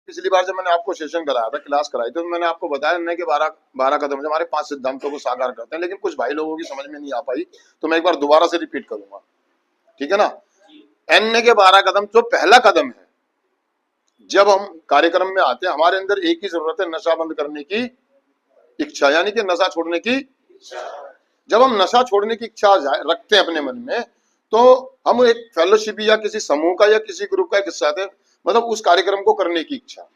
पिछली बार जब मैंने आपको सेशन कराया था, क्लास कराई थी, तो मैंने आपको बताया नहीं कि 12 कदम हमारे 5 सिद्धांतों को साकार करते हैं, लेकिन कुछ भाई लोगों की समझ में नहीं आ पाई, तो मैं एक बार दोबारा से रिपीट करूंगा, ठीक है ना। एन के 12 कदम, जो पहला कदम है, जब हम कार्यक्रम में आते हैं हमारे अंदर एक ही जरूरत है, नशा बंद करने की इच्छा, यानी कि नशा छोड़ने की इच्छा। जब हम नशा छोड़ने की इच्छा रखते हैं अपने मन में, तो हम एक फेलोशिप या किसी समूह का या किसी ग्रुप का एक हिस्सा थे, मतलब उस कार्यक्रम को करने की इच्छा।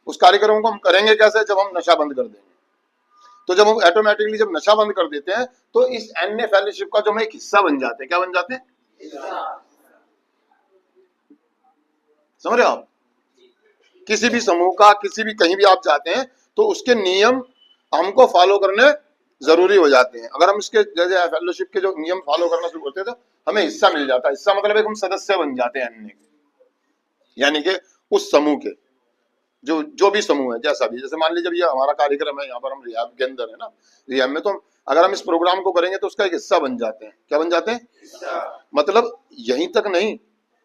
उस कार्यक्रम को हम करेंगे कैसे? जब हम नशा बंद कर देंगे। तो जब हम ऑटोमेटिकली जब नशा बंद कर देते हैं, तो इस एन फेलोशिप का जो हम एक हिस्सा बन जाते हैं। क्या बन जाते हैं? समझ रहे हो आप? किसी भी समूह का, किसी भी कहीं भी आप जाते हैं, तो उसके नियम हमको फॉलो करने जरूरी हो जाते हैं। अगर हम इसके जैसे फेलोशिप के जो नियम फॉलो करना शुरू करते हैं, तो हमें हिस्सा मिल जाता है। हिस्सा मतलब एक हम सदस्य बन जाते हैं अन्य के, यानी कि उस समूह के, जो भी समूह है, जैसा भी, जैसे मान लीजिए जब ये हमारा कार्यक्रम है, यहाँ पर हम रियाब के अंदर है ना, रियाब में, तो अगर हम इस प्रोग्राम को करेंगे तो उसका एक हिस्सा बन जाते हैं। क्या बन जाते हैं? मतलब यहीं तक नहीं,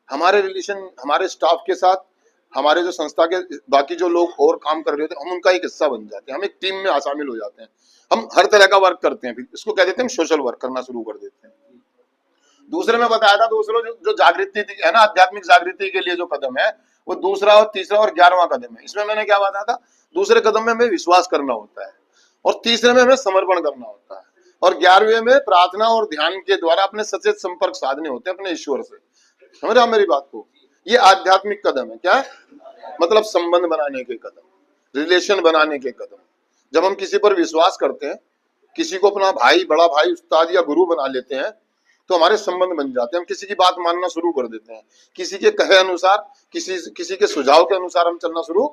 हमारे रिलेशन, हमारे स्टाफ के साथ, हमारे जो संस्था के बाकी जो लोग और काम कर रहे होते हैं, हम उनका एक हिस्सा बन जाते हैं। हम एक टीम में शामिल हो जाते हैं। हम हर तरह का वर्क करते हैं, फिर इसको कह देते हैं सोशल वर्क करना शुरू कर देते हैं। दूसरे में बताया था, दूसरों जो जागृति है ना, आध्यात्मिक जागृति के लिए जो कदम है, वो दूसरा और तीसरा और 11वां कदम है। इसमें मैंने क्या बताया था? दूसरे कदम में हमें विश्वास करना होता है, और तीसरे में हमें समर्पण करना होता है, और 11वें में प्रार्थना और ध्यान के द्वारा अपने सचेत संपर्क साधने होते हैं अपने ईश्वर से। समझ रहे हो मेरी बात को? ये आध्यात्मिक कदम है। क्या है? मतलब संबंध बनाने के कदम, रिलेशन बनाने के कदम। जब हम किसी पर विश्वास करते हैं, किसी को अपना भाई, बड़ा भाई, उस्ताद या गुरु बना लेते हैं, तो हमारे संबंध बन जाते हैं। हम किसी की बात मानना शुरू कर देते हैं, किसी के कहे अनुसार, किसी के सुझाव के अनुसार हम चलना शुरू,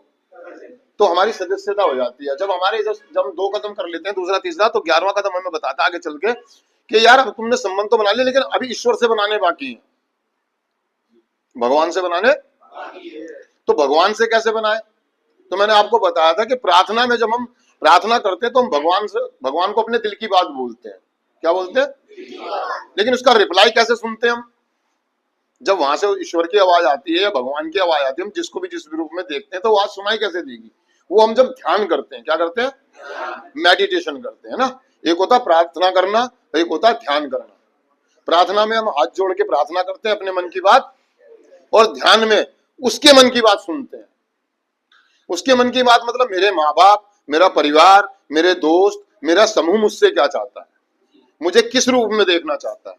तो हमारी सदस्यता हो जाती है। जब हम 2 कदम कर लेते हैं, दूसरा तीसरा, तो 11वां कदम हमें बताता है आगे चल के कि यार अब तुमने संबंध तो बना लिया, लेकिन अभी ईश्वर से बनाने बाकी है, भगवान से बनाने। तो भगवान से कैसे बनाए? तो मैंने आपको बताया था कि प्रार्थना में जब हम प्रार्थना करते हैं, तो हम भगवान को अपने दिल की बात बोलते हैं। क्या बोलते हैं? लेकिन उसका रिप्लाई कैसे सुनते हैं हम? जब वहां से ईश्वर की आवाज आती है या भगवान की आवाज आती है, हम जिसको भी जिस रूप में देखते हैं, तो आवाज सुनाई कैसे देगी? वो हम जब ध्यान करते हैं। क्या करते हैं? मेडिटेशन करते हैं ना। एक होता प्रार्थना करना, एक होता ध्यान करना। प्रार्थना में हम हाथ जोड़ के प्रार्थना करते हैं अपने मन की बात, और ध्यान में उसके मन की बात सुनते हैं। उसके मन की बात मतलब मेरे माँ बाप, मेरा परिवार, मेरे दोस्त, मेरा समूह मुझसे क्या चाहता है, मुझे किस रूप में देखना चाहता है,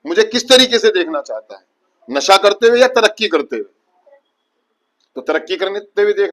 मुझे किस तरीके से देखना चाहता है, नशा करते हुए या तरक्की करते हुए। तो तरक्की करते हुए देख